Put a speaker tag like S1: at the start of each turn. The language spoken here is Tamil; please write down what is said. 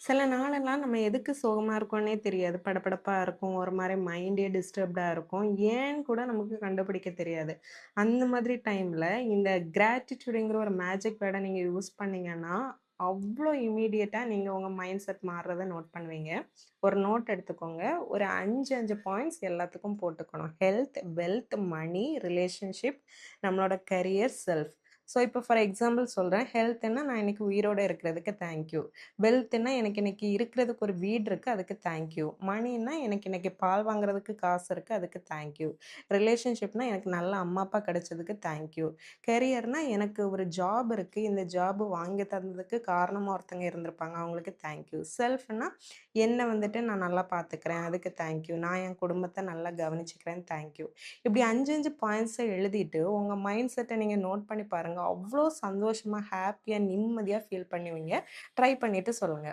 S1: சில நாளெல்லாம் நம்ம எதுக்கு சோகமா இருக்கோன்னே தெரியாது. படபடப்பா இருக்கும். ஒரு மாரி மைண்டே டிஸ்டர்ப்டா இருக்கும். ஏன்னு கூட நமக்கு கண்டுபிடிக்க தெரியாது. அந்த மாதிரி டைம்ல இந்த கிராட்டிட்யூட்ங்கிற ஒரு மேஜிக் வேர்ட நீங்க யூஸ் பண்ணீங்கன்னா, அவ்ளோ இம்மீடியட்டா நீங்க உங்க மைண்ட் செட் மாறுறத நோட் பண்ணுவீங்க. ஒரு நோட் எடுத்துக்கோங்க. ஒரு 5 பாயிண்ட்ஸ் எல்லாத்துக்கும் போட்டுக்கணும். ஹெல்த், வெல்த், மனி, ரிலேஷன்ஷிப், நம்மளோட கரியர், செல்ஃப். ஸோ, இப்போ ஃபார் எக்ஸாம்பிள் சொல்றேன். ஹெல்த்ன்னா நான் இன்னைக்கு உயிரோட இருக்கிறதுக்கு தேங்க் யூ. வெல்த்ன்னா எனக்கு இன்னைக்கு இருக்கிறதுக்கு ஒரு வீடு இருக்கு. அதுக்கு தேங்க் யூ. மணின்னா எனக்கு இன்னைக்கு பால் வாங்குறதுக்கு காசு இருக்கு. அதுக்கு தேங்க் யூ. ரிலேஷன்ஷிப்னா எனக்கு நல்ல அம்மா, அப்பா கிடைச்சதுக்கு தேங்க் யூ. கரியர்னா எனக்கு ஒரு ஜாப் இருக்கு. இந்த ஜாப் வாங்கி தந்ததுக்கு காரணமா ஒருத்தங்க இருந்திருப்பாங்க. அவங்களுக்கு தேங்க் யூ. செல்ஃப்னா என்ன வந்துட்டு நான் நல்லா பார்த்துக்கிறேன். அதுக்கு தேங்க் யூ. நான் என் குடும்பத்த நல்லா கவனிச்சுக்கிறேன். Thank you. இப்படி 5 பாயிண்ட்ஸ எழுதிட்டு உங்க மைண்ட் செட்ட நீங்க நோட் பண்ணி பாருங்க. அவ்ளோ சந்தோஷமா, ஹேப்பியா, நிம்மதியா ஃபீல் பண்ணுவீங்க. ட்ரை பண்ணிட்டு சொல்லுங்க.